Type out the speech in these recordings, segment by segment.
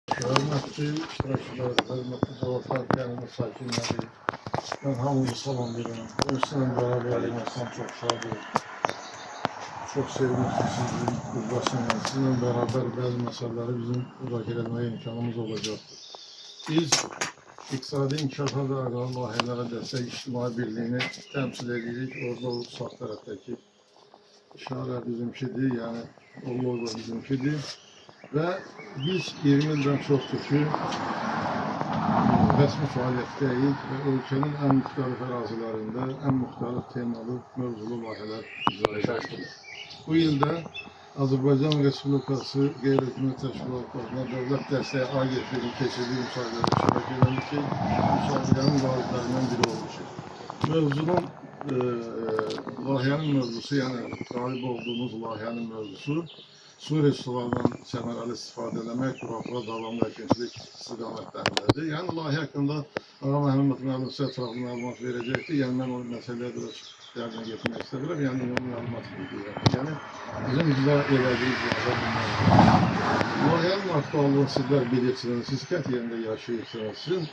Hörmətli iştirakçılar, hörmətli Cavadlar kəndinin sakinləri, mən hamınızı salam verirəm. Özünlə beraber olmasam çok şadım. Çok sevinirəm sizin qüvvəsindən. Sizinlə beraber bəzi məsələləri bizim müzakirə etməyə imkanımız olacaqdır. Biz iqtisadi inkişafa və əqalı layihələrə dəstək ictimai birliyini təmsil edirik. Orada o sağ tərəfdəki işarə bizimkidir, yəni o logo bizimkidir. Və biz 20 ildən çoxdur ki, rəsmi fəaliyyətdəyik və ölkənin ən müxtəlif ərazilərində ən müxtəlif temalı, mövzulu layihələr icra edirik. Bu ildə Azərbaycan Respublikası Qeyri-Hökumət Təşkilatlarına Dövlət Dəstəyi Agentliyinin keçirdiyi müsahibədə iştirak edən ki, müsahibənin qaliblərindən biri olmuşuz. Mövzunun, layihənin mövzusu, yəni qalib olduğumuz layihənin mövzusu su resurslarından səmərəli istifadə etmək, quraqlığa davamlı əkinçilik istiqamətlərindədir. Yəni layihə haqqında Ağa Məhəmməd müəllim sizə ətraflı məlumat verəcəkdir. Yəni mən o məsələyə biraz dərinə getmək istəmirəm. Yəni ümumi məlumat verir. Yəni bizim icra elədiyimiz layihə bunlardır. Layihənin aktuallığını sizlər bilirsiniz. Siz kənd yerində yaşayırsınız. Sizin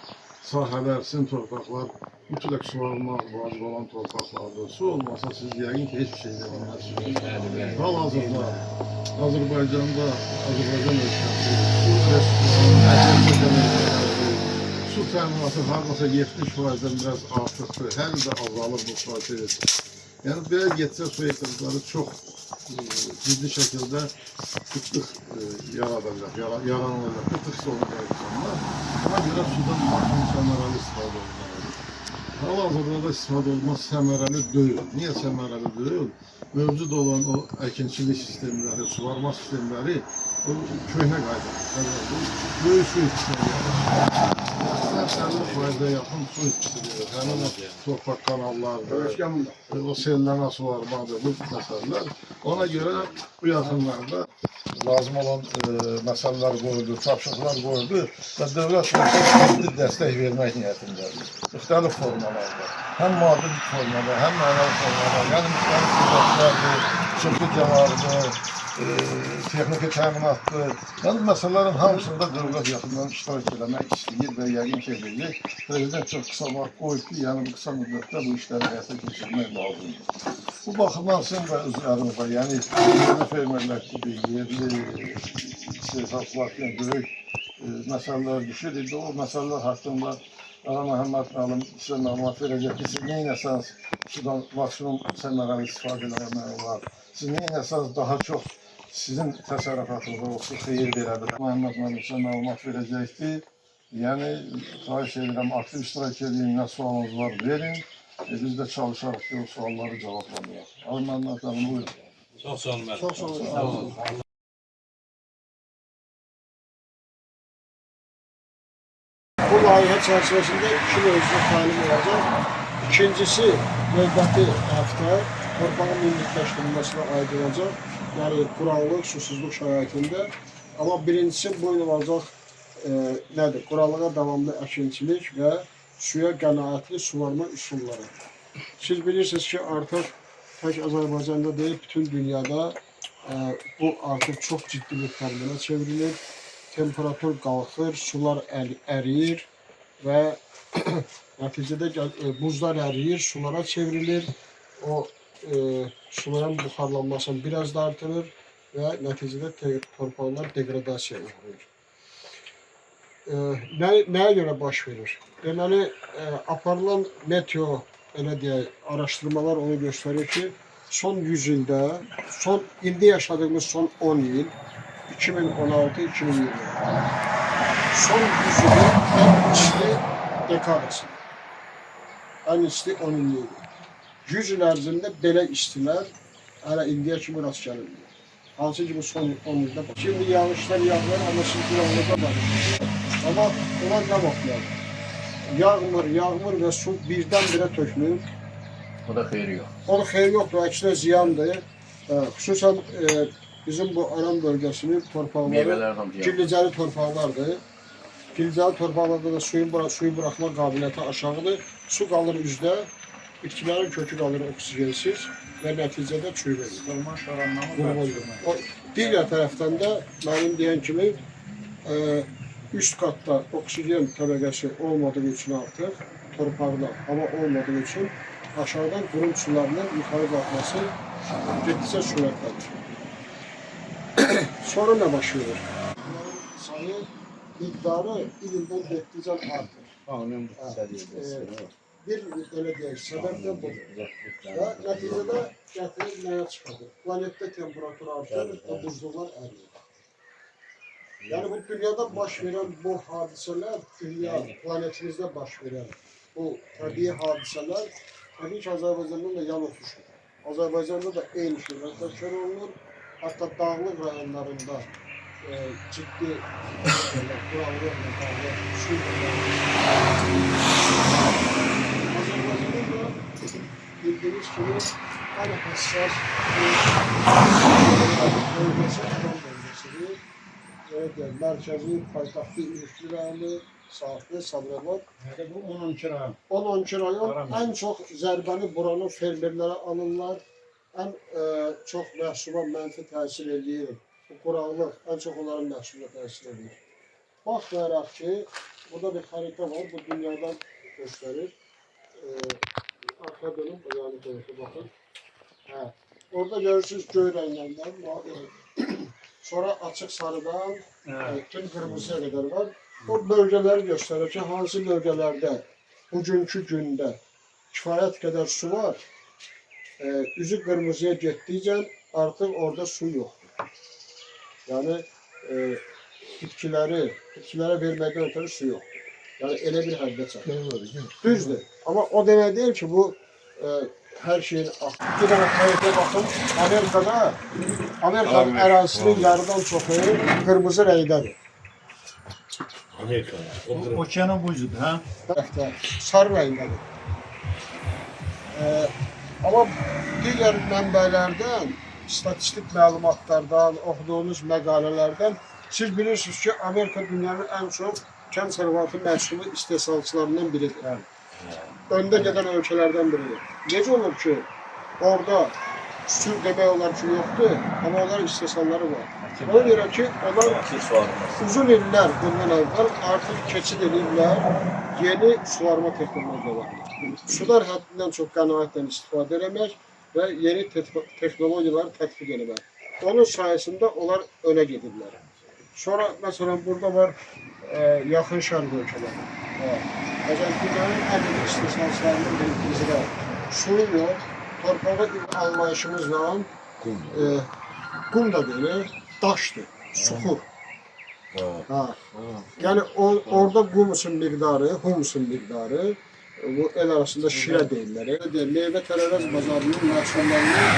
sahələr, sizin torpaqlar mütləq suvarılmaq vacib olan torpaqlardır. Su olmasa siz yəqin ki, hiçbir şey edəməzsiniz. Hal-hazırda Azərbaycanda, Azərbaycan ölkəsi su təminatı hardasa 70%-dən biraz artıqdır. Hər ildə azalır bu proses. Yəni belə getsə su ehtiyacları çox ciddi şəkildə qıtlıq yaranacaq, qıtlıq sorunları insanlar. Buna görə sudan maksimum səmərəli istifadə olmalıdır. Hal-hazırda da istifadə olması səmərəli deyil. Niyə səmərəli deyil? Mövcud olan o əkinçilik sistemləri, suvarma sistemləri o köhnə qaydadır. Böyük su itkisini yaratır. 50%-ə yaxın su itkisi verir. Həmin o torpaq kanallardır, o selləmə suvarmadır, bu məsələlər. Ona görə bu yaxınlarda lazım olan məsələlər qoyuldu, tapşırıqlar qoyuldu və dövlət ciddi dəstək vermək niyyətindədir. Müxtəlif formalarda, həm maddi formada, həm mənəvi formada, yəni müxtəlif qüvvətlərdir, subsidiyalardır, texniki təminatdır. Yəni məsələlərin hamısında dövlət yaxından iştirak etmək istəyir və yəqin ki, edilir. Prezident çox qısa vaxt qoyub ki, yəni bu qısa müddətdə bu işləri həyata keçirmək lazımdır. Bu baxımdan sizin və özlərinizdə, yəni yerli fermerlər kimi, yerli istehsalçılar kimi böyük məsələlər düşür. O məsələlər haqqında Ağa Məhəmməd müəllim sizə məlumat verəcək ki, siz neynəsəniz sudan maksimum səmərəli istifadə etmək olar. Siz neynəsəniz daha çox sizin təsərrüfatınıza olsun, xeyir verə bilər. Məhəmməd müəllim sizə məlumat verəcəkdir. Yəni, xahiş edirəm, aktiv iştirak edin, nə sualınız var, verin. Biz də çalışarıq ki, o sualları cavablamayaq. Ağa Məhəmməd müəllim, buyurun. Çox sağ olun. Çox sağ olun. Bu layihə çərçivəsində iki mövzu təlim olacaq. İkincisi, növbəti həftə torpağın mülkiyyətləşdirilməsinə aid olacaq. Yəni, quraqlıq, susuzluq şəraitində. Amma birincisi bu il olacaq nədir? Quraqlığa davamlı əkinçilik və suya qənaətli suvarma üsulları. Siz bilirsiniz ki, artıq tək Azərbaycanda deyil, bütün dünyada bu artıq çox ciddi bir fenomenə çevrilir. Temperatur qalxır, sular əriyir və nəticədə buzlar əriyir, sulara çevrilir. O suların buxarlanmasını biraz da artırır və nəticədə torpaqlar degradasiyaya uğrayır. Nəyə görə baş verir? Deməli, aparılan meteo, elə deyək, araşdırmalar onu göstərir ki, son 100 ildə, indi yaşadığımız son 10 il, 2016-2020, son 100 ilin ən isti dekadası, ən isti 10 illiyi. 100 il ərzində belə istilər hələ indiyə kimi rast gəlirlər. Hansı ki, bu son 10 ildə var. Şimdi yağışlar yağlar, amma siz quraqlıqda var. Amma onlar nə vaxt yağmır? Yağmır və su birdən-birə tökülür. O da xeyri yox. Onun xeyri yoxdur, əksinə ziyandır. Xüsusən bizim bu Aran bölgəsinin torpaqları gillicəli torpaqlardır. Gillicəli torpaqlarda da suyu buraxma qabiliyyəti aşağıdır. Su qalır üzdə, bitkilərin kökü qalır oksigensiz və nəticədə çürük verir. Digər tərəfdən də mənim deyən kimi üst katta oksijen təbəqəsi olmadığı üçün artıq torpaqda hava olmadığı üçün aşağıdan qurun sularının yuxarı qalxması getdikcə sürətlənir. Sonra nə baş verir? Bunların sayı, miqdarı ildən getdikcə artır. Bir belə deyək, səbəbdən budur. Və nəticədə gətirir nəyə çıxardır? Planetdə temperatur artır və buzluqlar əriyir. Yəni bu dünyada baş verən bu hadisələr, dünya, planetimizdə baş verən bu təbii hadisələr təbii ki, Azərbaycandan da yan oturuşur. Azərbaycanda da eyni şeylər təkrar olunur. Hətta dağlıq rayonlarında ciddi quraqlıqla bağlı Azərbaycanda da bildiyiniz kimi ən həssas bölgəsi Aran bölgəsidir. Mərkəzi, paytaxtı, İlişli rayonu, Saatlı, Sabirabad. Bu 12 rayon. 10-12 rayon ən çox zərbəni buranın fermerlərə alırlar. Ən çox məhsula mənfi təsir edir. Bu quraqlıq ən çox onların məhsuluna təsir edir. Baxmayaraq ki, burada bir xəritə var, bu dünyadan göstərir. Arxa dönüm, bu yanı tərəfə baxın. Orada görürsünüz göy rəngləndən, sonra açıq sarıdan tüm qırmızıya qədər var. O bölgələri göstərir ki, hansı bölgələrdə bugünkü gündə kifayət qədər su var, üzü qırmızıya getdikcə artıq orada su yoxdur. Yəni, bitkilərə verməkdən ötürü su yoxdur. Yəni, elə bir həddə çatır. Düzdür. Amma o demək deyil ki, bu hər şeyin axı. Bir dənə xəritəyə baxın, Amerikanın ərazisinin yarıdan çoxu qırmızı rəngdədir. Okeanın bu yüzüdür, hə? Sarı rəngdədir. Amma digər mənbələrdən, statistik məlumatlardan, oxuduğunuz məqalələrdən siz bilirsiniz ki, Amerika dünyanın ən çox kənd sərvatı məhsulu istehsalçılarından biridir. Öndə gedən ölkələrdən biridir. Necə olur ki, orada su demək olar ki, yoxdur, amma onların istehsalları var. Ona görə ki, onlar uzun illər bundan əvvəl artıq keçid edirlər yeni suvarma texnologiyalarına. Sular həddindən çox qənaətlə istifadə etmək və yeni texnologiyaları tətbiq etmək. Onun sayəsində onlar önə gedirlər. Sonra, məsələn, burada var yaxın şərq ölkələri. Məsələn, dünyanın ən büyük istehsalçılarının birikizdə suyu yox, torpağı anlayışımızla qum da deyil, daşdır, suxur. Yəni orada qumusun miqdarı, humusun miqdarı, bu el arasında şirə deyirlər. Meyvə tərəvəz bazarının məhsullarının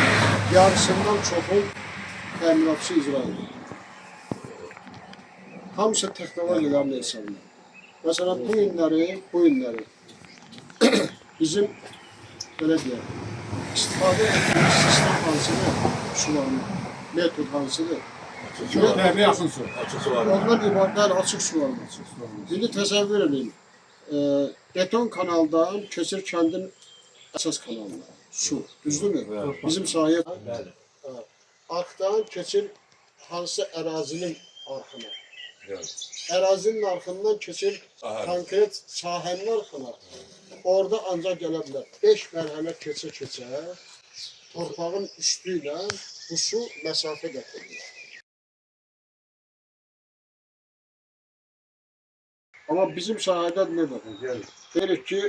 yarısından çoxu təminatçı icra edir. Hamısı texnologiyaların hesabında. Məsələn, bu günləri bizim belə deyək, istifadə etdiyimiz sistem hansıdır, sularını, metod hansıdır? Yaxın su. Onlar ibarətlər açıq sularını. İndi təsəvvür edin, beton kanaldan keçir kəndin əsas kanalına, su, düzdürmü? Bizim sahə arxdan keçir hansı ərazinin arxına. Ərazinin arxından keçir konkret sahənin arxına. Orada ancaq gələ bilər. 5 mərhələ keçə-keçə torpağın üstü ilə bu su məsafə gətirilir. Amma bizim sahədə nədir? Deyirik ki,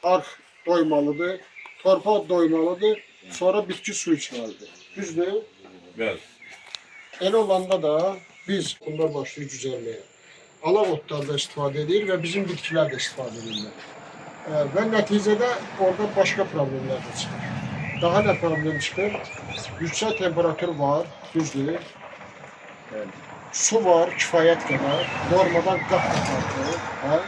arx doymalıdır, torpaq doymalıdır, sonra bitki suyu çıxardır. Düzdür? Bəli. Elə olanda da biz bunlar başlayır güzəlməyə. Alaq otlarda istifadə edir və bizim bitkilər də istifadə edirlər. Və nəticədə orada başqa problemlər də çıxır. Daha nə problem çıxır? Yüksək temperatur var, düzdür. Su var, kifayət qədər, normadan qat-qat artır.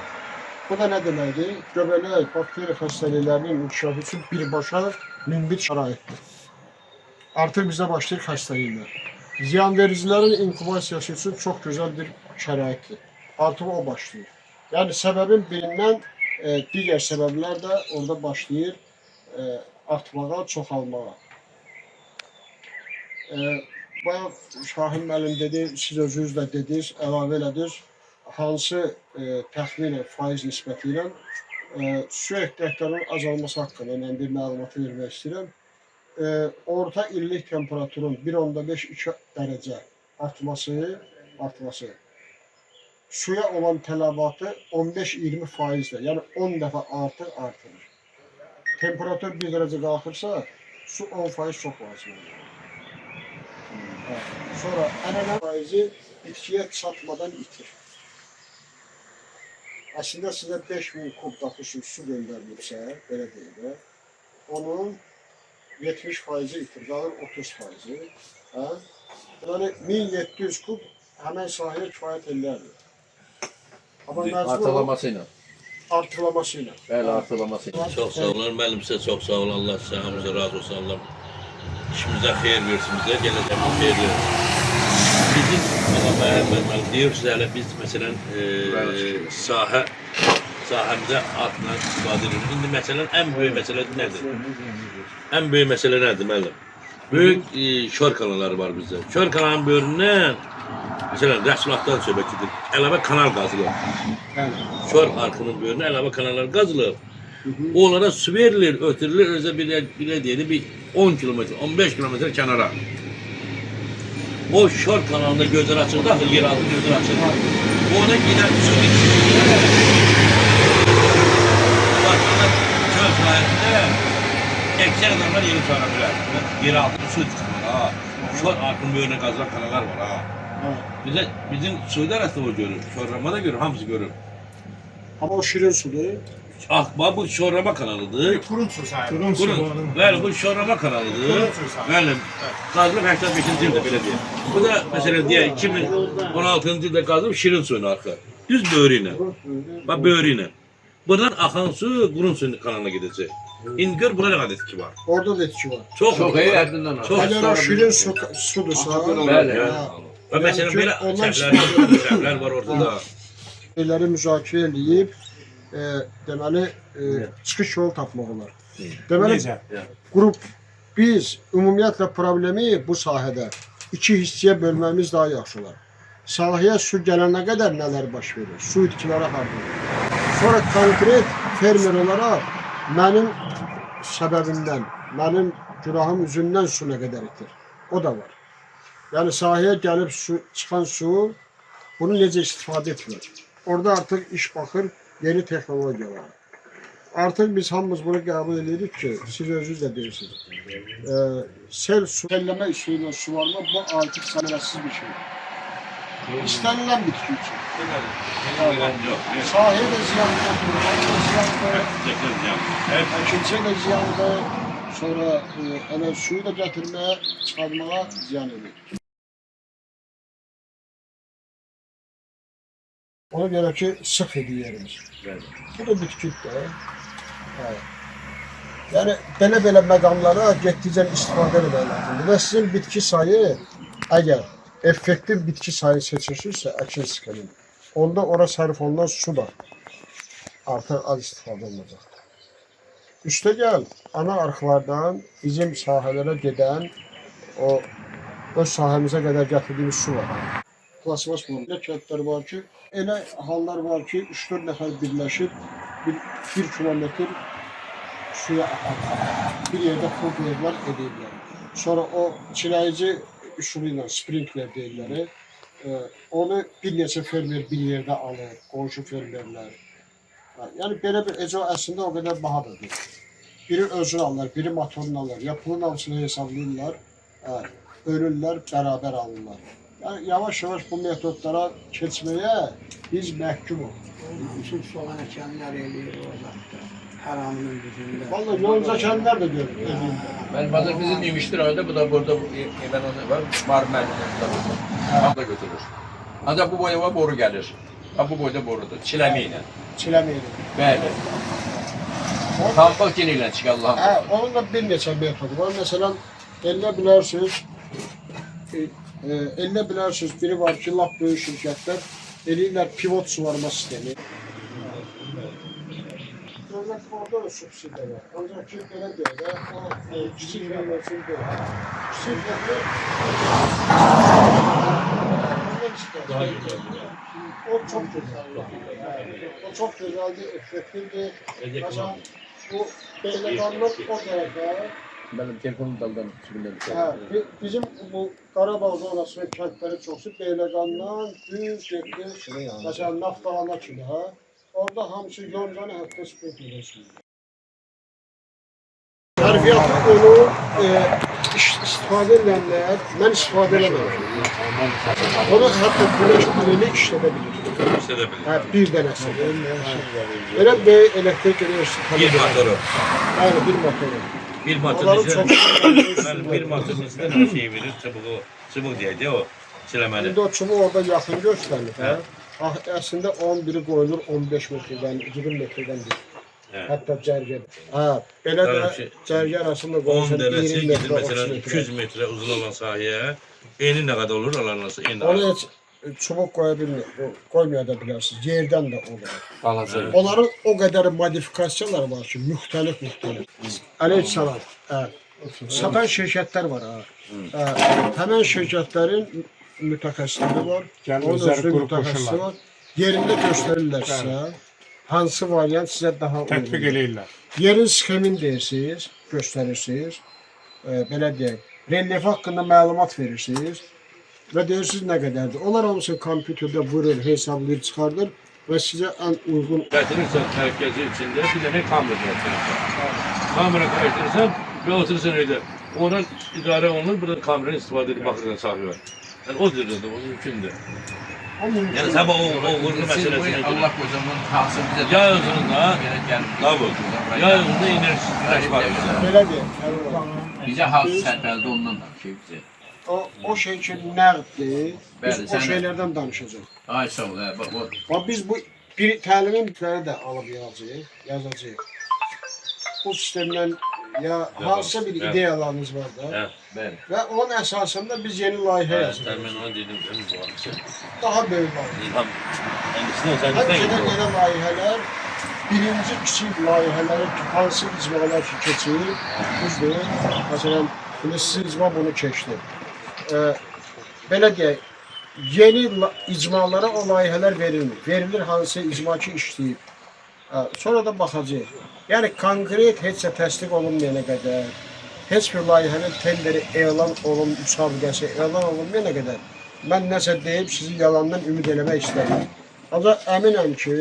Bu da nə deməkdir? Göbələk, bakteri xəstəliklərinin inkişafı üçün birbaşa münbit şəraitdir. Artıq bizə başlayır xəstəliklər. Ziyanvericilərin inkubasiyası üçün çox gözəl bir şəraitdir. Artıq o başlayır. Yəni səbəbin birindən digər səbəblər də orada başlayır artmağa, çoxalmağa. Bayaq Şahin müəllim dedi, siz özünüz də dediniz, əlavə elədiniz. Hansı təxminən faiz nisbəti ilə su ehtiyatlarının azalması haqqında mən bir məlumatı vermək istəyirəm. Orta illik temperaturun 1.5-2 dərəcə artması suya olan tələbatı 15-20%-lə, yəni 10 dəfə artır. Temperatur 1 dərəcə qalxırsa, su 10% çox lazımdır. Sonra ənənə faizi bitkiyə çatmadan itir. Əslində sizə 5000 kub daxışı su göndərilibsə, belə deyil də, onun 70%-i itir, qalır 30%-i. Yəni 1700 kub həmən sahəyə kifayət eləyərdir. Artılaması ilə. Artırlaması ilə. Bəli, artılaması ilə. Çox sağ olun, müəllim sizə çox sağ olun. Allah sizə hamımıza razı olsun. Allah işimizə xeyir versin bizə, gələcəyimizə xeyir versin. Bizim müəllim deyirsiniz, hələ biz məsələn sahəmizə atla istifadə edirik. İndi məsələn ən böyük məsələ nədir? Ən böyük məsələ nədir müəllim? Böyük şor kanalları var bizdə. Şor kanalın böyründən məsələn rəsmiyyatdan söhbət edir. Əlavə kanal qazılır. Şor arxının böyrünə əlavə kanallar qazılır. Onlara su verilir, ötürülür, özə belə deyək, bir 10 kilometre, 15 kilometre kənara. O şor kanalında gözler açıldı, yeraltı gözler açıldı. Ona giden su içinde, başında çöl sayesinde ekser adamlar yeri çağırabilir. Yeraltı su çıkıyor. Şor arxının böyrünə qazılan kanallar var. Bizim Suudi arasında o görür, şorrama da görür, hamısı görür. Ama o şirin sudur. Bu şorrama kanalıdır. Kurun su sahibi. Bəli, bu şorrama kanalıdır. Bəli, qazılıb 85-ci ildə belə deyək. Bu da məsələn deyək 2016-cı ildə qazılıb şirin suyun arxı. Düz böyrü ilə. Bax böyrü ilə. Buradan axan su qurun suyun kanalına gedəcək. İndi gör buna nə qədər etki var. Orada da etki var. Çox iyi ərdindən alır. Əgər o şirin sudursa, Bəli. Və məsələn belə səhvlər var ortada. Şeyləri müzakirə edib, deməli, çıxış yolu tapmaq olar. Deməli, qrup, biz ümumiyyətlə problemi bu sahədə iki hissəyə bölməmiz daha yaxşı olar. Sahəyə su gələnə qədər nələr baş verir? Su itkiləri hardır? Sonra konkret fermer olaraq mənim səbəbimdən, mənim günahım üzündən su nə qədər itir? O da var. Yəni sahəyə gəlib çıxan su, bunu necə istifadə etmək? Orada artıq iş baxır, yeni texnologiyalar. Artıq biz hamımız bunu qəbul edirik ki, siz özünüz də deyirsiniz. Sel su, selləmə üsuluyla suvarma bu artıq səmərəsiz bir şey. İstənilən bitki üçün. Sahəyə də ziyandır, əkinçiyə də ziyandır, sonra suyu da gətirməyə, çıxarmağa ziyan edir. Ona görə ki, sıx idi yerimiz. Bu da bitkidir. Yəni, belə məqamlara getdikcə istifadə etmək lazımdır. Və sizin bitki sayı, əgər effektiv bitki sayı seçirsinizsə, əkin skemin, onda ora sərf olunan su da artıq az istifadə olunacaqdır. Üstə gəl, ana arxlardan bizim sahələrə gedən, o öz sahəmizə qədər gətirdiyimiz su var. Plasmas formunda kəndlər var ki, elə hallar var ki, 3-4 nəfər birləşib 1 kilometr suya bir yerdə pul qoyurlar, edirlər. Sonra o çiləyici üsulu ilə, sprinkler deyirlər, onu bir neçə fermer bir yerdə alır, qonşu fermerlər. Yəni belə bir ecra əslində o qədər bahadır deyil. Biri özünü alırlar, biri motorunu alırlar, ya pulun hamısını hesablayırlar, ölürlər, bərabər alırlar. Yəni, yavaş-yavaş bu metodlara keçməyə biz məhkumuq. Bütün soğan əkanlar eləyir o zatda, haramının düzündə. Vallahi yolca kənlər də görür. Bazı bizim yemiştir öyle, bu da burada ben onu var, var merdiveninde burada. Da götürür. Ancak bu boya boru gelir. Bu boyda borudur, çilemeyle. Çiləməyir. Bəli. Tampaq geniyle çıkar Allah'ım. Onun da bir neçə metodu var. Məsələn, elə bilərsiniz, biri var ki, lap böyük şirkətlər eləyirlər pivot suvarma sistemi. Əlbəttə orada da subsidiya var. Ancaq ki, belə deyək də, o kiçik verməsin deyil. Kiçik vermək o çox gözəldir. O çox gözəldir, effektivdir. Məsələn, bu Beyləqandan o tərəfə Benim telefonum daldan sürümden. bizim bu Qarabağ zonası və kəndləri çoxsu Beyləqandan düz getdi. Məsələn, Naftalana kimi, hə? Orada hamısı yoncanı hətta sport edirsiniz. Tərbiyyatı onu istifadə edənlər, mən istifadə edəməm. Onu hətta güneş pilini işlədə bilir. İşlədə bilir. Hə, bir dənəsi. Belə bir elektrik enerjisi. Bir motoru. Bəli, bir motoru. Bir Onların motorun çox bir motorun içində bir şey verir, çubuğu deyək o siləməli. İndi o çubuq orada yaxın göstərilir. Hə? Əslində 11-i qoyulur 15 metrdən, 20 metrdən bir. Hətta cərgə. Hə, belə də cərgə arasında 10 qoyulsan dənəsi 20 gedir metrə, məsələn 30 200 metrə. metrə uzun olan sahəyə eni nə qədər olur alanası eni. Onu heç çubuq qoya bilmir, qoymaya da bilərsiniz. Yerdən də olur. Balaca. Onların o qədər modifikasiyaları var ki, müxtəlif. Əleyhissalam. Hə. Satan şirkətlər var ha. Həmin şirkətlərin mütəxəssisləri var. Onun özünün mütəxəssisi var. Yerində göstərirlər sizə. Hansı variant sizə daha uyğun. Tətbiq eləyirlər. Yerin sxemini deyirsiniz, göstərirsiniz. Belə deyək, relyef haqqında məlumat verirsiniz və deyirsiniz nə qədərdir. Onlar hamısını kompüterdə vurur, hesablayır, çıxardır və sizə ən uyğun Gətirirsən mərkəzi içində bir dənə kamera gətirirsən. Kamera qayıtırsan və oturursan öyle. Oradan idarə olunur, burada kameranı istifadə edib baxırsan sahibi. Yəni o cürdür, o mümkündür. Yəni sabah o uğurlu məsələsini Allah kocaman kalsın bize. yay uzunluğunda, tabi, yay uzunluğunda enerji var bizdə. belə deyək. Bize halk sərfəldi ondan da şey bize. O şey ki, nəqddir, biz Bəli, o sən- şeylərdən danışacağıq. Ay sağ ol. Bak o. Bax, biz bu təlimin bitləri də alıb yazacağıq. Bu sistemdən ya hansısa bir Bəli. ideyalarınız var da Hə, Bəli. və onun əsasında biz yeni layihə yazırıq. mən onu dedim, bu hadisi. Daha böyük layihə. İlham, kendisine sen Hətta gittin mi? yeni layihələr, birinci kiçik layihələri ki, hansı icmalar ki keçir, düzdür. Məsələn, indi sizin icma bunu keçdi. Belə deyək, yeni icmalara o layihələr verilmir. Verilir hansı icma ki işləyib. Sonra da baxacağıq. Yəni konkret heç nə təsdiq olunmayana qədər, heç bir layihənin tenderi elan olunub, müsabiqəsi elan olunmayana qədər mən nəsə deyib sizi yalandan ümid eləmək istəmirəm. Ancaq əminəm ki,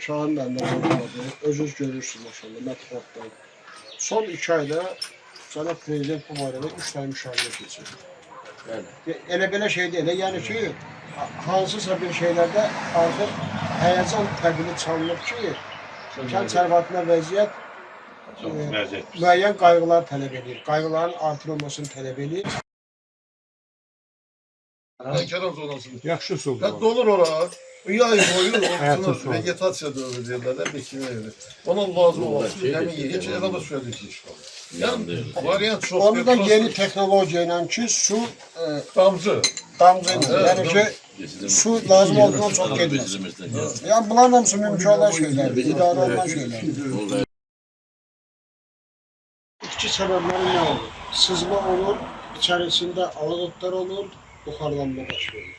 Şahin məndən olmadı, özünüz görürsünüz maşallah, mətbuatdan. Son 2 ayda Cənab Prezident bu barədə 3 tane müşavirə keçir. Elə belə şey deyil, yəni ki, hansısa bir şeylərdə artıq həyəcan təqili çalınıb ki, kənd sərvətində vəziyyət müəyyən qayğılar tələb edir, qayğıların artırılmasını tələb edir. Kənar zonası. Yaxşı su. Ya dolur ora. Yay boyu o vegetasiya dövrü deyirlər də biçimə verir. Ona lazım olan su həmin heç elə də suya düşür. Yəni variant çox. Onu da yeni texnologiya ilə ki, su damcı. damcı ilə, yəni ki, su lazım olduğundan çox getməz. Yəni bunların hamısı mümkün olan şeylərdir, idarə olunan şeylərdir. İki səbəbləri nə olur? Sızma olur, içərisində aladotlar olur, buxarlanma baş verir.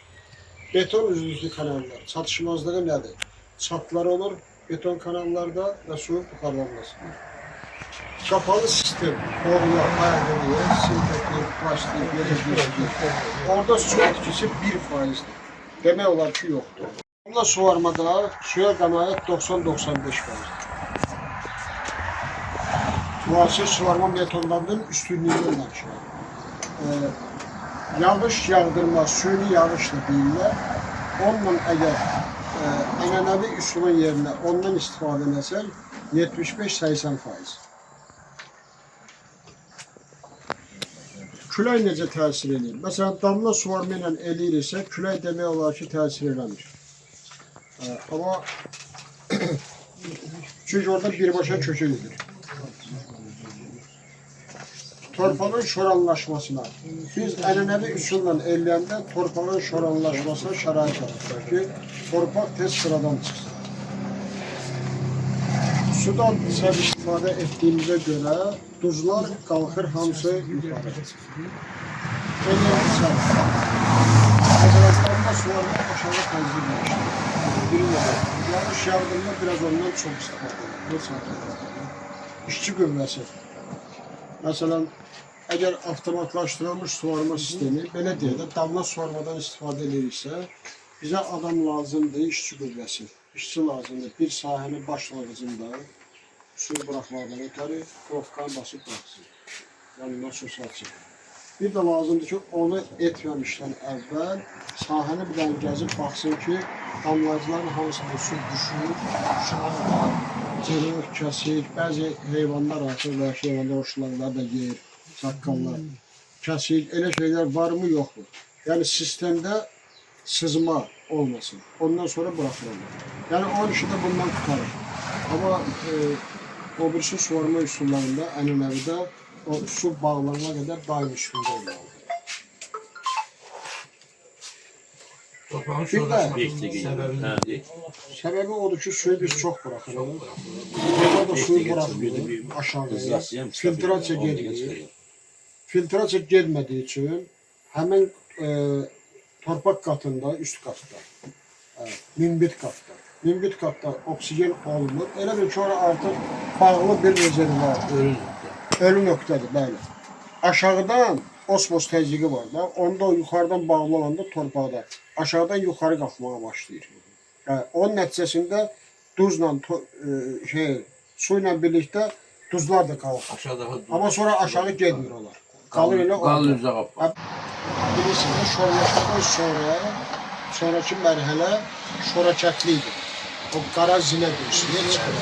Beton üzlüklü kanallar, çatışmazlığı nədir? Çatlar olur beton kanallarda və suyun buxarlanması. Kapalı sistem, borular, ayaqları, sintetik, plastik, yerləşmişdir. Orada su etkisi 1%'dir. Demək olar ki, yoxdur. Bununla suvarmada suya qənaət 90-95%'dir. Müasir suvarma metodlarının üstünlüyü olan şey. Yağış yağdırma, suyunu yağışla deyirlər. Onunla əgər ənənəvi üsulun yerinə ondan istifadə etsək 75-80%. Külək necə təsir edir? Məsələn, damla suvarma ilə eləyirsə, külək demək olar ki, təsir eləmir. Amma çünki orada birbaşa köküdür. Torpağın şoranlaşmasına, biz ənənəvi üsulla eləyəndə torpağın şoranlaşmasına şərait yaratır ki, torpaq tez sıradan çıxsın. Su sudan sən istifadə etdiyimizə görə duzlar qalxır hamısı yuxarı. Önəmli sən. Məsələn, damla sularına aşağı tənzimləşdir. Yağış yağdığında biraz ondan çox istifadə edilir. İşçi qüvvəsi. Məsələn, əgər avtomatlaşdırılmış suvarma sistemi, belə deyək də, damla suvarmadan istifadə ediriksə, bizə adam lazımdır, işçi qüvvəsi. İşçi lazımdır. Bir sahəni başlanğıcında suyu buraxmaqdan ötəri qrovkanı basıb buraxsın. Yəni, nasıl açıq. Bir də lazımdır ki, onu etməmişdən əvvəl sahəni bir dənə gəzib baxsın ki, damlayıcıların hamısında su düşür, şarlar, cırıq, kəsir, bəzi heyvanlar artıq, vəhşi heyvanlar, hoşlanlar da yer, saqqallar, kəsir, elə şeylər varmı, yoxmu? Yəni, sistemdə sızma olmasın. Ondan sonra buraxılır. Yəni, o işi də bundan tutarır. Amma o birisi suvarma üsullarında, ənənəvidə o su bağlanana qədər daim üstündə olmalıdır. Səbəbi odur ki, suyu biz çox buraxırıq. Burada da suyu buraxmırıq aşağıya. Filtrasiya getmir. Filtrasiya getmədiyi üçün həmin torpaq qatında, üst qatda, minbit qatda. Minbit qatda oksigen olmur. Elə bir ki, orada artıq bağlı bir rezervlar. Ölü nöqtədir, bəli. Aşağıdan osmos təzyiqi var da, onda o yuxarıdan bağlı olanda torpaqda aşağıdan yuxarı qalxmağa başlayır. Onun nəticəsində duzla, su ilə birlikdə duzlar da qalxır. Amma sonra aşağı getmir onlar. Qalır elə orada. Bilirsiniz, şorlaşmadan sonraki mərhələ şorakətlidir. O qara zinə görsün, çıxır.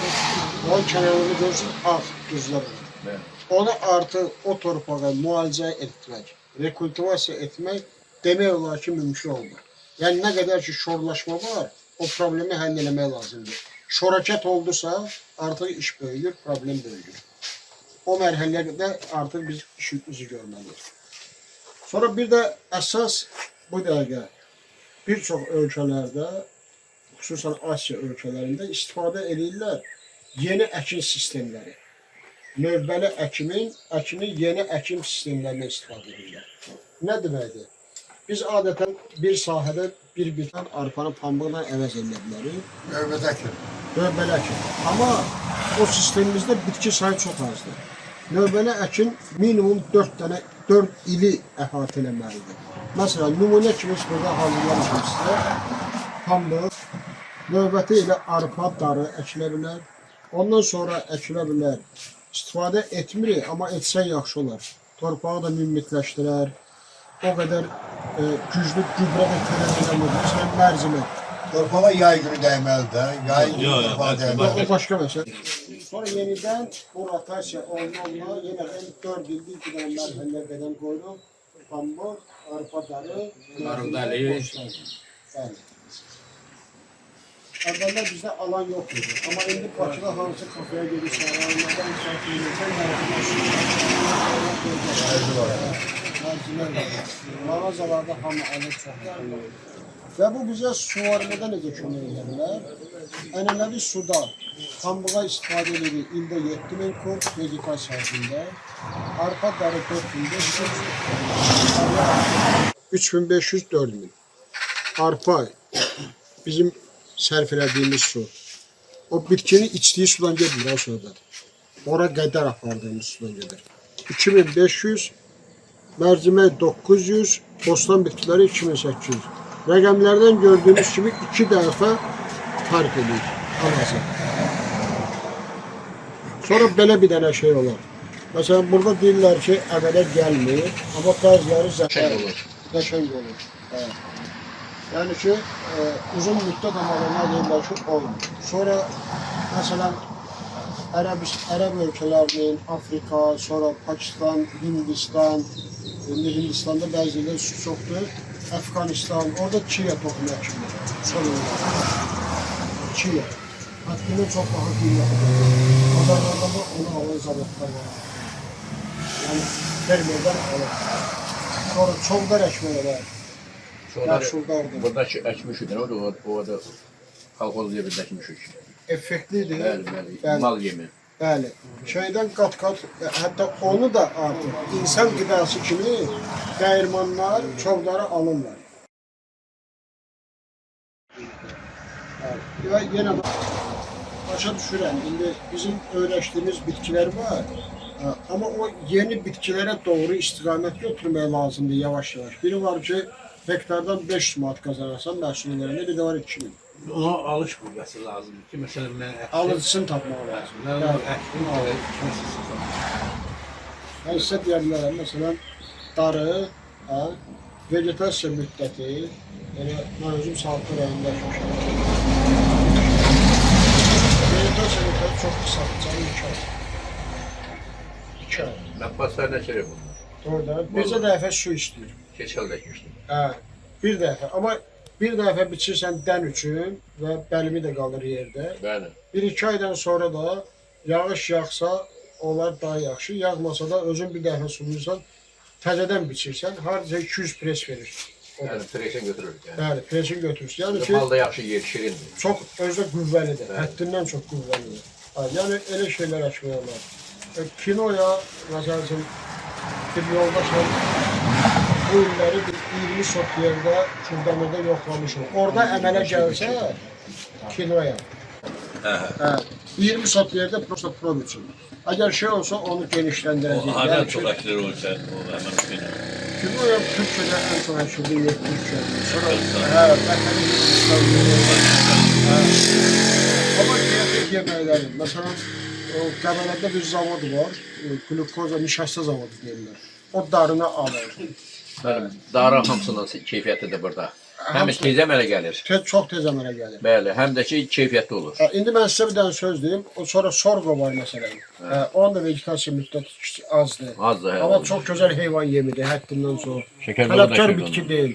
Onun kənarını görsün, ağ duzlar olur. Onu artıq o torpağa müalicə etmək, rekultivasiya etmək demək olar ki, mümkün olmur. Yəni, nə qədər ki, şorlaşma var, o problemi həll eləmək lazımdır. Şorakət oldusa, artıq iş böyüyür, problem böyüyür. O mərhələdə artıq biz işimizi görməliyik. Sonra bir də əsas bu dəqiqə bir çox ölkələrdə, xüsusən Asiya ölkələrində istifadə edirlər yeni əkin sistemləri. Növbəli əkini yeni əkin sistemlərinə istifadə edirlər. Nə deməkdir? Biz adətən bir sahədə bir bitən arpanı pambıqla əvəz edə bilərik. Növbədə əkin. Növbəli əkin. Amma o sistemimizdə bitki sayı çox azdır. Növbəli əkin minimum 4 ili əhatə eləməlidir. Məsələn, nümunə kimi burada hazırlamışımızda pambıq, növbəti ilə arpa, darı əkilə bilər. Ondan sonra əkilə bilər. İstifadə etmirik, amma etsən yaxşı olar. Torpağı da münbitləşdirər. O qədər güclü gübrə də tələb eləmir. Məsələn, mərcimək. Torpağa yay günü dəyməli də. Yay günü torpağa dəyməli. O başqa məsələ. Sonra yenidən bu rotasiya olmaqla yenidən 4 ildir ki, mərhələlər qədəm qoyuruq. Pambıq, arpa darı, bəli. Əvvəllər bizdə alan yox idi. Amma indi Bakıda hansı kafaya gedirsən, alanlardan misafir edirsən, mərcilər var. Mağazalarda hamı alır çoxdur. Və bu bizə suvarmada necə kömək edə bilər? Ənənəvi suda pambığa istifadə edirik ildə 7000 kub vegetasiya həcmində. Arpa darı 4500, 3500-4000. Arpa bizim sərf elədiyimiz su. O bitkinin içdiyi sudan getmir, o sudadır. Ora qədər apardığımız sudan gedir. 2500, mərcimək 900, bostan bitkiləri 2800. Rəqəmlərdən gördüyünüz kimi 2 dəfə fərq edir arası. Sonra belə bir dənə şey olur. Məsələn, burada deyirlər ki, əvvələ gəlmir, amma bəziləri qəşəng olur. Yəni ki, uzun müddət amalına deyirlər ki, olmur. Sonra, məsələn, Ərəb ölkələrinin, Afrika, sonra Pakistan, Hindistan, Hindistanda bəziləri su çoxdur, Əfqanistan, orada çiyə toxumu əkilir, sorunlar. Çiyə. Həddindən çox daha qiymətidir. Azərbaycanda da onu alan zavodlar var. Yəni, fermerlər alır. Sonra çoğdar əkmək edər. Yaxşıldardır. Buradakı əkmişik, o da kolxoz yerində əkmişik. effektlidir. Bəli. Mal yemi. Bəli. Şeydən qat-qat, hətta onu da artıq insan qidası kimi dəyirmanlar çoxları alırlar. Və yenə başa düşürəm, indi bizim öyrəşdiyimiz bitkilər var, amma o yeni bitkilərə doğru istiqamət götürmək lazımdır yavaş-yavaş. Biri var ki, hektardan 500 manat qazanarsan məhsul verəndə, bir də var 2000. Ona alış qüvvəsi lazımdır ki, məsələn, mən Alıcısını tapmaq lazım. mən əkdim, kiməsiz Mən sizə deyə bilərəm, məsələn, darı, vegetasiya müddəti, yəni mən özüm Sağlıqlı rayonunda yaşamışam. Vegetasiya müddəti çox qısadır, canım 2 ay. 2 ay. Mən pasayla çərək bunlar. Orada bircə dəfə su istəyir. Keçəl də keçdim. Bir dəfə, amma bir dəfə biçirsən dən üçün və bəlimi də qalır yerdə. Bəli. 1-2 aydan sonra da yağış yağsa, onlar daha yaxşı. Yağmasa da özün bir dəfə suluysan, təzədən biçirsən, hardasa 200 pres verir. Yəni presin götürürük. Yəni. Bəli, presin götürürsən. Yəni ki, Mal da yaxşı yer, şirindir. çox özü qüvvəlidir, həddindən çox qüvvəlidir. Yəni elə şeylər açmaq olar. Kinoya, məsəl üçün, bir yoldaşla bu illəri bir 20 sot yerdə, Kürdəmirdə yoxlamışıq. Orada əmələ gəlsə, kinoya. 20 sot yerdə prosta prom üçün. Əgər şey olsa, onu genişləndirəcək. Hardan çox əkilər olsa, o həmən kino. Kinoya Türkçədə ən çox əkildi 70 kilo. Sonra, vətəni Hindistan. Amma diyetik yeməkləri, məsələn, Qəbələdə bir zavod var, glukoza, nişasta zavodu deyirlər. O darını alır. Bəli. Darı hamısının keyfiyyəti də burada. Həm tez əmələ gəlir. Çox tez əmələ gəlir. Bəli, həm də ki keyfiyyətli olur. İndi mən sizə bir dənə söz deyim. Sonra sorğu var məsələn. Onun da vegetasiya müddəti azdır. Azdır. Amma çox gözəl heyvan yemidir, həddindən çox. Şəkər Tələbkar bitki deyil.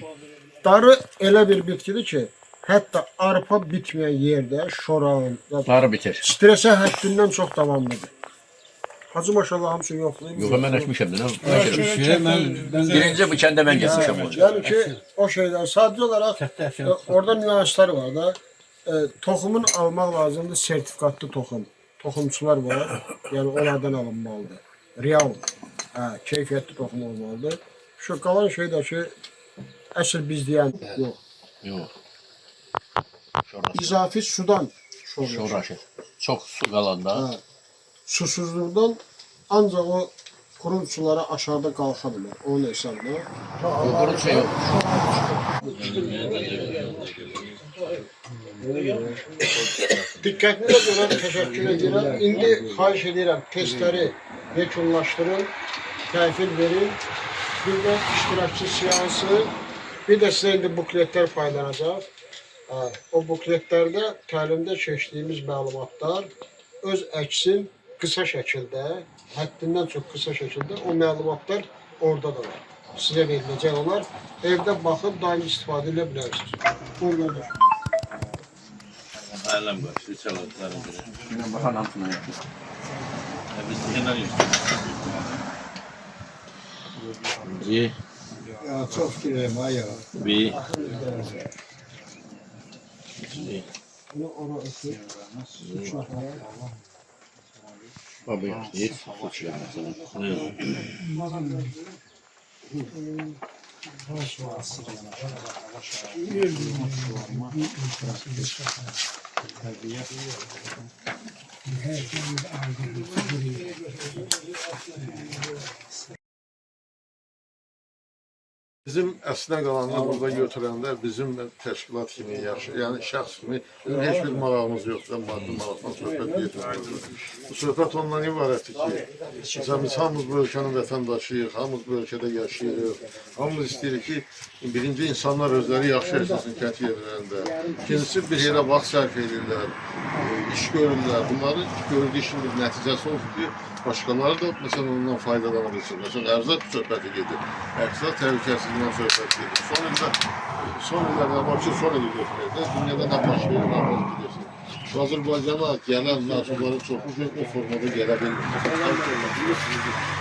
Darı elə bir bitkidir ki, hətta arpa bitməyən yerdə şoran, Darı bitir. stresə həddindən çox davamlıdır. Hacı maşallah hamısını yoxlayıb. Yox, mən əkmişəm də. mən Birinci bu kəndə mən getmişəm onu. Yəni ki, o şeylər sadəcə olaraq orada nüanslar var da. Toxumun almaq lazımdır, sertifikatlı toxum. Toxumçular var, yəni onlardan alınmalıdır. Real, keyfiyyətli toxum olmalıdır. Şu qalan şey də ki, əsl biz deyən yox. Yox. İzafi sudan Şoraşı. Çox su qalanda. Susuzluqdan ancaq o qurum suları aşağıda qalxa bilər. Onun hesabına. Quru şey yox. Diqqətinizə görə təşəkkür edirəm. İndi xahiş edirəm, testləri yekunlaşdırın, təhvil verin. Bir də iştirakçı seansı, bir də sizə indi bukletlər paylanacaq. O bukletlərdə təlimdə keçdiyimiz məlumatlar öz əksin qısa şəkildə, həddindən çox qısa şəkildə o məlumatlar orada da var. Sizə veriləcək onlar. Evdə baxıb daim istifadə edə bilərsiniz. Buyurun qardaş. Ələm qaçdı, çalatlarım görə. Mən baxan hamısına yaxşı. Biz yenə Bir, Ya çok fikirliyim ha ya. bir, Bunu ona ötür. Baba yaxşıyır. Uçuyor məsələn. Bizim əslinə qalanını burada götürəndə bizim təşkilat kimi yaxşı, yəni şəxs kimi bizim heç bir marağımız yoxdur, maddi maraqdan söhbət getmir. Bu söhbət ondan ibarətdir ki, biz hamımız bu ölkənin vətəndaşıyıq, hamımız bu ölkədə yaşayırıq, hamımız istəyirik ki, birinci insanlar özləri yaxşı yaşasın kənd yerlərində, ikincisi bir yerə vaxt sərf edirlər, iş görürlər, bunların gördüyü işin bir nəticəsi olsun ki, başqaları da məsələn ondan faydalana bilsin. Məsələn, ərzaq söhbəti gedir, ərzaq təhlükəsizliyindən söhbət gedir. Son illərdə var ki, son il götürür. Dünyada nə baş verir, nə baş bilirsin. Azərbaycana gələn məhsulların çoxu o formada gələ bilmir.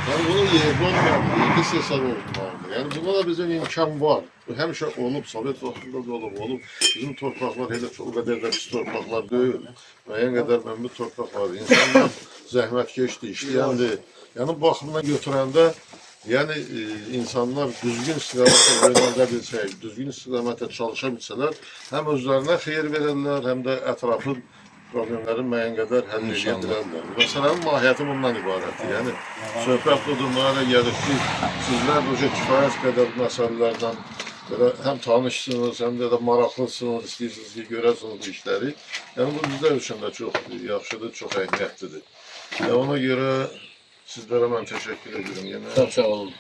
Yəni bunu yerli olmalı, yerli sesar olmalıdır. Yəni buna da bizim imkan var. Bu həmişə olub, Sovet vaxtında da olub. Bizim torpaqlar elə çox o qədər də pis torpaqlar deyil. Müəyyən qədər məmnun torpaq var. İnsanlar zəhmətkeşdir, işləyəndir. Yəni bu baxımdan götürəndə yəni insanlar düzgün istiqamətə yönəldə bilsək, düzgün istiqamətə çalışa bilsələr, həm özlərinə xeyir verərlər, həm də ətrafın problemlərin müəyyən qədər həll edə bilərlər. Məsələnin mahiyyəti bundan ibarətdir. Yəni söhbət budur, mənə gəlir ki, sizlər bu kifayət qədər məsələlərdən belə həm tanışsınız, həm də maraqlısınız, istəyirsiniz ki, görəsiniz bu işləri. Yəni bu bizlər üçün də çox yaxşıdır, çox əhəmiyyətlidir. Ona görə sizlərə mən təşəkkür edirəm. Çox sağ olun.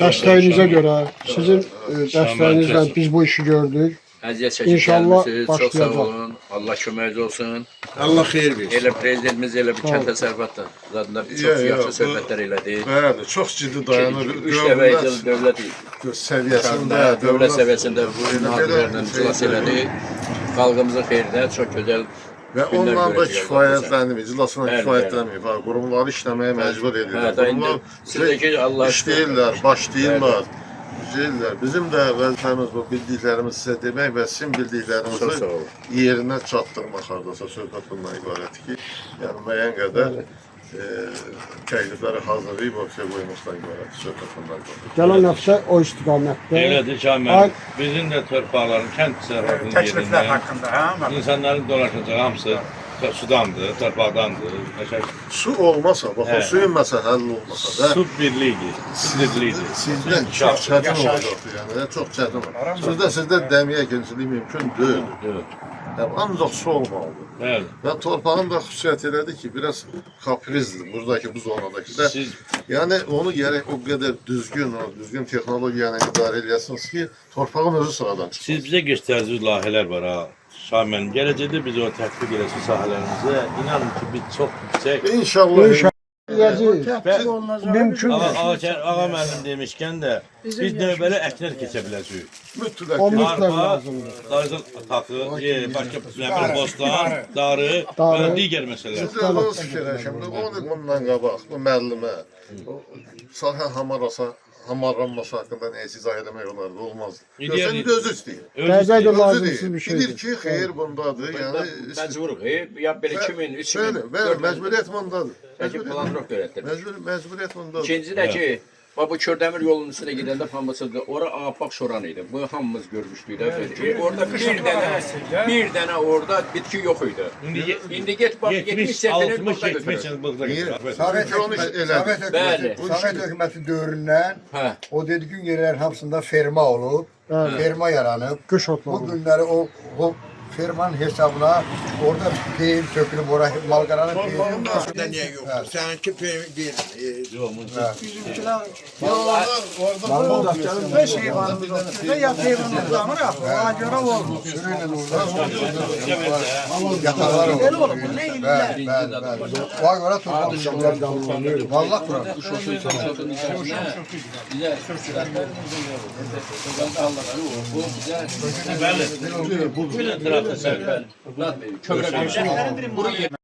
Dəstəyinizə görə, sizin dəstəyinizlə biz bu işi gördük. Əziyyət çəkib İnşallah gəlmişsiniz. Çox sağ başlayacaq. olun. Allah köməyiniz olsun. Allah xeyir versin. Elə prezidentimiz elə bir kənd təsərrüfatda zadında çox yaxşı söhbətlər elədi. Bəli, çox ciddi dayanır. Üç dəfə dövlət Səviyyəsində, dövlət səviyyəsində bu hadisələrlə iclas elədi. Xalqımızın xeyrinə çox gözəl və ondan da kifayətlənmir, iclasına kifayətlənmir. Qurumları işləməyə məcbur edirlər. Qurumlar sizdəki Allah işləyirlər, başlayırlar. Deyirlər. Bizim də vəzifəmiz bu bildiklərimizi sizə demək və sizin bildiklərinizi yerinə çatdırmaq hardasa söhbət bundan ibarətdir ki, yəni müəyyən qədər təklifləri hazırlayıb ortaya qoymaqdan ibarət söhbət bundan ibarət. Gələn həftə o istiqamətdə. Elədir ki, müəllim, bizim də torpaqların, kənd təsərrüfatının Təkliflər yerində haqqında, hə? insanların dolaşacağı hamısı sudandır, torpaqdandır. Su olmasa, bax o suyun məsələ həll olmasa da Su birliyidir, sinirliyidir. sizdən çox çətin olacaqdır, yəni çox çətin olur. Sizdə dəmiyə gençlik mümkün deyil. Yəni, ancaq su olmalıdır. Bəli. Və torpağın da xüsusiyyət elədir ki, biraz kaprizdir buradakı, bu zonadakı da. Siz Yəni onu gərək o qədər düzgün texnologiyanı idarə edəsiniz ki, torpağın özü sıradan çıxsın. siz bizə göstərdiğiniz layihələr var ha. Şahin, gələcəkdə biz o tətbiq edəcək sahələrimizə inanın ki, biz çox yüksək. İnşallah. Mümkün. Ağa müəllim demişkən də biz növbəli əklər keçə biləcəyik. Mütləq. O mütləq Arpa, lazımdır. darızın takı, başqa bostan, darı və digər məsələlər. Sizə öz fikirləşimdə 10 il bundan qabaq bu müəllimə sahə hamarlanması haqqında neyse izah eləmək olardı, olmazdı. Görsən indi özü istəyir. Bəzən də Özü lazımsız bir deyir. şeydir. Bilir ki, xeyir bundadır. Yəni məcburuq. Ya belə 2000, 3000. Bəli, məcburiyyət bundadır. Peki plan yok öğrettir. Məcburiyyət bundadır. İkinci də ki, bu Kördəmir yolunun üstünə gedəndə hamısıdır. Ora afaq şoran idi. Bu hamımız görmüşdük də. Orada bir dənə orada bitki yox idi. İndi get bak 70 sentiner burada götürür. Sovet Bəli. Sovet hökuməti dövründən Hə. o dediyim yerlərin hamısında ferma olub, ferma yaranıb. Qış Bu otladı. günləri o fermanın hesabına orada peyin tökülüb, oraya malqaranın peyini. Niyə yoxdur? Səninki deyil. Yataqlar olur. Bəli. Ona görə torpaq Vallahi bura. Bəli. Bu gün tərəfdə sən. Kömür.